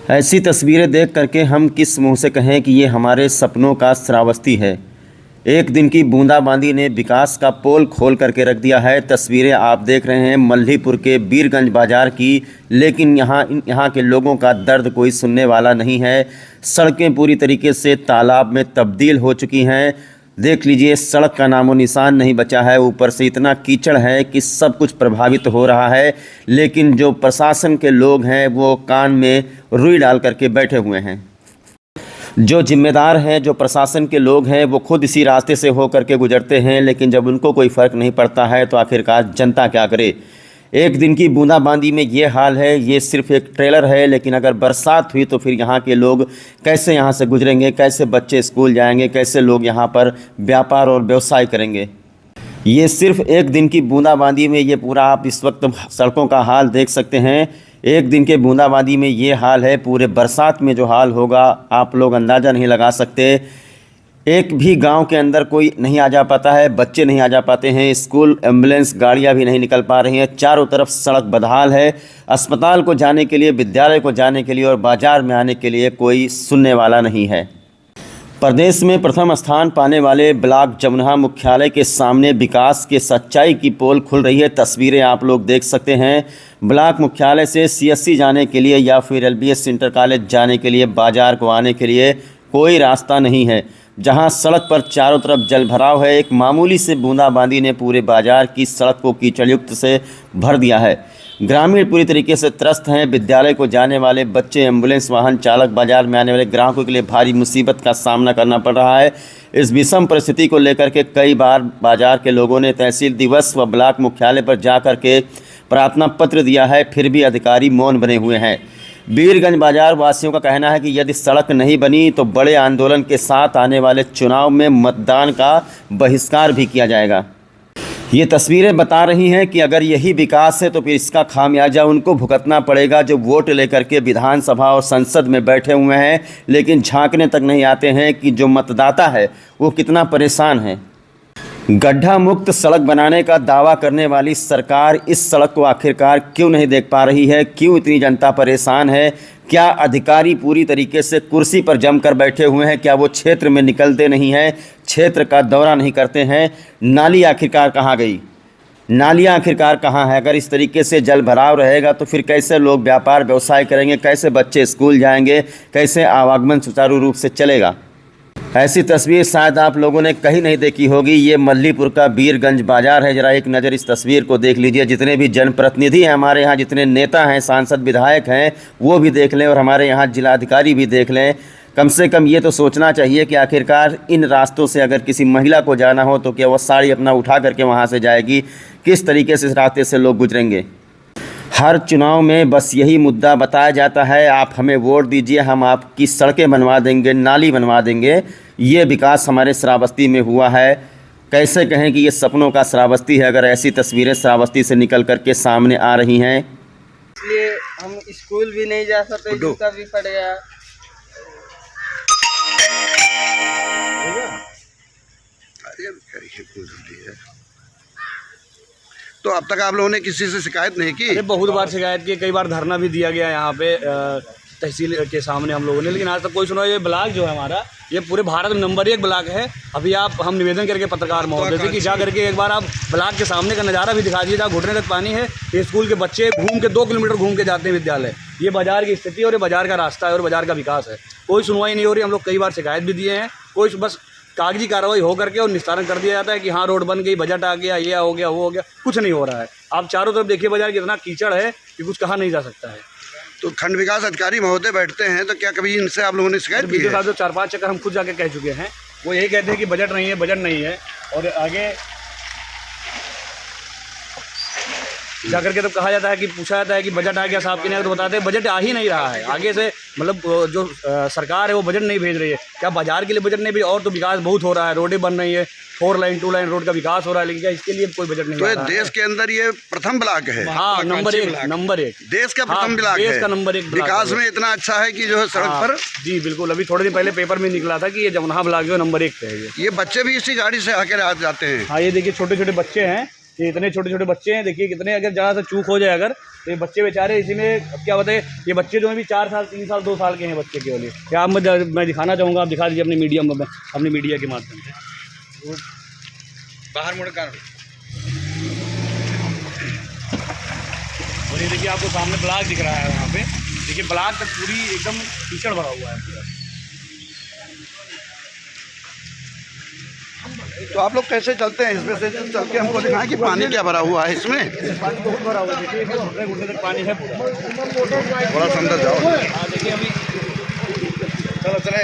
ऐसी तस्वीरें देख करके हम किस मुंह से कहें कि ये हमारे सपनों का श्रावस्ती है। एक दिन की बूंदाबांदी ने विकास का पोल खोल करके रख दिया है। तस्वीरें आप देख रहे हैं मल्हीपुर के बीरगंज बाज़ार की, लेकिन यहाँ के लोगों का दर्द कोई सुनने वाला नहीं है। सड़कें पूरी तरीके से तालाब में तब्दील हो चुकी हैं। देख लीजिए, सड़क का नामो निशान नहीं बचा है। ऊपर से इतना कीचड़ है कि सब कुछ प्रभावित हो रहा है, लेकिन जो प्रशासन के लोग हैं वो कान में रुई डाल करके बैठे हुए हैं। जो जिम्मेदार हैं, जो प्रशासन के लोग हैं, वो खुद इसी रास्ते से हो करके गुजरते हैं, लेकिन जब उनको कोई फ़र्क नहीं पड़ता है तो आखिरकार जनता क्या करे। एक दिन की बूंदाबांदी में ये हाल है। ये सिर्फ एक ट्रेलर है, लेकिन अगर बरसात हुई तो फिर यहाँ के लोग कैसे यहाँ से गुजरेंगे, कैसे बच्चे स्कूल जाएंगे, कैसे लोग यहाँ पर व्यापार और व्यवसाय करेंगे। ये सिर्फ एक दिन की बूंदाबांदी में ये पूरा आप इस वक्त सड़कों का हाल देख सकते हैं। एक दिन के बूंदाबांदी में ये हाल है, पूरे बरसात में जो हाल होगा आप लोग अंदाज़ा नहीं लगा सकते। एक भी गांव के अंदर कोई नहीं आ जा पाता है, बच्चे नहीं आ जा पाते हैं, स्कूल एम्बुलेंस गाड़ियां भी नहीं निकल पा रही हैं। चारों तरफ सड़क बदहाल है। अस्पताल को जाने के लिए, विद्यालय को जाने के लिए और बाज़ार में आने के लिए कोई सुनने वाला नहीं है। प्रदेश में प्रथम स्थान पाने वाले ब्लॉक जमुना मुख्यालय के सामने विकास के सच्चाई की पोल खुल रही है। तस्वीरें आप लोग देख सकते हैं। ब्लॉक मुख्यालय से सीएससी जाने के लिए या फिर एलबीएस इंटर कॉलेज जाने के लिए, बाज़ार को आने के लिए कोई रास्ता नहीं है। जहां सड़क पर चारों तरफ जल भराव है। एक मामूली से बूंदाबांदी ने पूरे बाज़ार की सड़क को कीचड़युक्त से भर दिया है। ग्रामीण पूरी तरीके से त्रस्त हैं। विद्यालय को जाने वाले बच्चे, एम्बुलेंस वाहन चालक, बाजार में आने वाले ग्राहकों के लिए भारी मुसीबत का सामना करना पड़ रहा है। इस विषम परिस्थिति को लेकर के कई बार बाजार के लोगों ने तहसील दिवस व ब्लॉक मुख्यालय पर जाकर के प्रार्थना पत्र दिया है, फिर भी अधिकारी मौन बने हुए हैं। बीरगंज बाजार वासियों का कहना है कि यदि सड़क नहीं बनी तो बड़े आंदोलन के साथ आने वाले चुनाव में मतदान का बहिष्कार भी किया जाएगा। ये तस्वीरें बता रही हैं कि अगर यही विकास है तो फिर इसका खामियाजा उनको भुगतना पड़ेगा, जो वोट लेकर के विधानसभा और संसद में बैठे हुए हैं, लेकिन झांकने तक नहीं आते हैं कि जो मतदाता है वो कितना परेशान है। गड्ढा मुक्त सड़क बनाने का दावा करने वाली सरकार इस सड़क को आखिरकार क्यों नहीं देख पा रही है? क्यों इतनी जनता परेशान है? क्या अधिकारी पूरी तरीके से कुर्सी पर जमकर बैठे हुए हैं? क्या वो क्षेत्र में निकलते नहीं हैं, क्षेत्र का दौरा नहीं करते हैं? नाली आखिरकार कहाँ गई? नालियाँ आखिरकार कहाँ है? अगर इस तरीके से जल भराव रहेगा तो फिर कैसे लोग व्यापार व्यवसाय करेंगे, कैसे बच्चे स्कूल जाएंगे, कैसे आवागमन सुचारू रूप से चलेगा? ऐसी तस्वीर शायद आप लोगों ने कहीं नहीं देखी होगी। ये मल्हीपुर का बीरगंज बाज़ार है। ज़रा एक नज़र इस तस्वीर को देख लीजिए। जितने भी जनप्रतिनिधि हैं हमारे यहाँ, जितने नेता हैं, सांसद, विधायक हैं, वो भी देख लें और हमारे यहाँ जिलाधिकारी भी देख लें। कम से कम ये तो सोचना चाहिए कि आखिरकार इन रास्तों से अगर किसी महिला को जाना हो तो क्या वो साड़ी अपना उठा करके वहाँ से जाएगी? किस तरीके से इस रास्ते से लोग गुजरेंगे? हर चुनाव में बस यही मुद्दा बताया जाता है, आप हमें वोट दीजिए, हम आपकी सड़कें बनवा देंगे, नाली बनवा देंगे। ये विकास हमारे श्रावस्ती में हुआ है। कैसे कहें कि ये सपनों का श्रावस्ती है, अगर ऐसी तस्वीरें श्रावस्ती से निकल करके सामने आ रही हैं। इसलिए हम स्कूल भी नहीं जा सकते, जूता भी फट गया। तो अब तक आप लोगों ने किसी से शिकायत नहीं की? अरे बहुत बार शिकायत की, कई बार धरना भी दिया गया यहाँ पे तहसील के सामने हम लोगों ने, लेकिन आज तक कोई सुना। ये ब्लॉक जो है हमारा, ये पूरे भारत में नंबर 1 ब्लॉक है। अभी हम निवेदन करके पत्रकार महोदय से कि जा करके एक बार आप ब्लॉक के सामने का नज़ारा भी दिखा दीजिए, जहाँ घुटने तक पानी है। ये स्कूल के बच्चे घूम के 2 किलोमीटर घूम के जाते हैं विद्यालय। ये बाजार की स्थिति और ये बाजार का रास्ता है और बाजार का विकास है। कोई सुनवाई नहीं हो रही। हम लोग कई बार शिकायत भी दिए हैं, कोई बस कागजी कार्रवाई हो करके और निस्तारण कर दिया जाता है कि हाँ रोड बन गई, बजट आ गया, ये हो गया, वो हो गया। कुछ नहीं हो रहा है। आप चारों तरफ देखिए, बाजार कितना कीचड़ है कि कुछ कहा नहीं जा सकता है। तो खंड विकास अधिकारी महोदय बैठते हैं, तो क्या कभी इनसे आप लोगों ने शिकायत की है? जो 4-5 चक्कर हम खुद जाके कह चुके हैं, वो यही कहते हैं कि बजट नहीं है, बजट नहीं है। और आगे जाकर के तो कहा जाता है कि पूछा जाता है कि बजट आ गया साहब के नहीं, तो बताते हैं बजट आ ही नहीं रहा है। आगे से मतलब जो सरकार है वो बजट नहीं भेज रही है। क्या बाजार के लिए बजट नहीं भेज? और तो विकास बहुत हो रहा है, रोडें बन रही है, 4 लाइन 2 लाइन रोड का विकास हो रहा है, लेकिन क्या इसके लिए कोई बजट नहीं? तो ये देश के अंदर ये प्रथम ब्लॉक है। हाँ, नंबर एक देश का प्रथम ब्लॉक है। देश का नंबर 1 विकास में इतना अच्छा है कि जो है सड़क पर। जी बिल्कुल। अभी थोड़े दिन पहले पेपर में निकला था कि ये जमुना ब्लॉक जो नंबर 1 पे है। ये बच्चे भी इसी गाड़ी से आकर आ जाते हैं। हाँ, ये देखिए छोटे छोटे बच्चे हैं, ये इतने छोटे छोटे बच्चे हैं। देखिए कितने, अगर ज़रा सा चूक हो जाए अगर तो ये बच्चे बेचारे इसी में अब क्या बताए, ये बच्चे जो हैं भी 4 साल 3 साल 2 साल के हैं बच्चे केवल। क्या आप मैं दिखाना चाहूँगा, आप दिखा दीजिए अपने मीडिया में, अपनी मीडिया के माध्यम से। बाहर मुड़कर और ये देखिए आपको सामने ब्लॉक दिख रहा है, यहाँ पे देखिए ब्लॉक तक पूरी एकदम कीचड़ भरा हुआ है पूरा। तो आप लोग कैसे चलते हैं इसमें से? चल के हमको दिखाएं कि पानी क्या भरा हुआ है इसमें। पानी बहुत भरा हुआ है, देखिए घुटने घुटने तक पानी है पूरा। थोड़ा सा अंदर जाओ। हाँ देखिए अभी चलो चले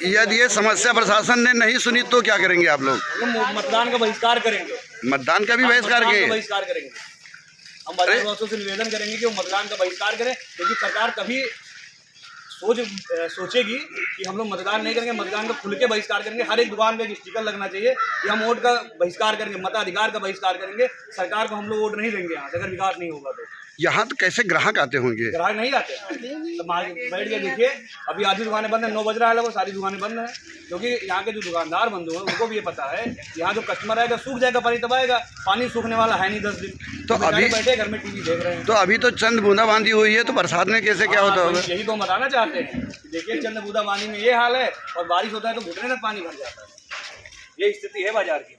यदि ये समस्या प्रशासन ने नहीं सुनी तो क्या करेंगे आप लोग? मतदान का बहिष्कार करेंगे। मतदान का भी बहिष्कार बहिष्कार करेंगे। हम वालों से निवेदन करेंगे कि वो मतदान का बहिष्कार करें, क्योंकि सरकार कभी सोचेगी कि हम लोग मतदान नहीं करेंगे, मतदान का खुल के बहिष्कार करेंगे। हर एक दुकान पे एक स्टिकर लगना चाहिए कि हम वोट का बहिष्कार करेंगे, मताधिकार का बहिष्कार करेंगे। सरकार को हम लोग वोट नहीं देंगे यहाँ से, अगर विकास नहीं होगा तो। यहाँ तो कैसे ग्राहक आते होंगे? ग्राहक नहीं आते, तो बैठ के देखिए अभी आधी दुकानें बंद है, 9 बज रहा है लगभग, सारी दुकानें बंद हैं, क्योंकि यहाँ के जो दुकानदार बंधु हैं उनको भी ये पता है यहाँ जो कस्टमर आएगा सूख जाएगा पानी, तब आएगा। पानी सूखने वाला है नहीं 10 दिन, तो अभी बैठे घर में टीवी देख रहे हैं। तो अभी तो चंद बूंदाबांदी हुई है, तो बरसात में कैसे क्या होता होगा? यही तो बताना चाहते हैं। देखिए चंद बूंदाबांदी में ये हाल है, और बारिश होता है तो घुटने तक पानी भर जाता है। ये स्थिति है बाजार की।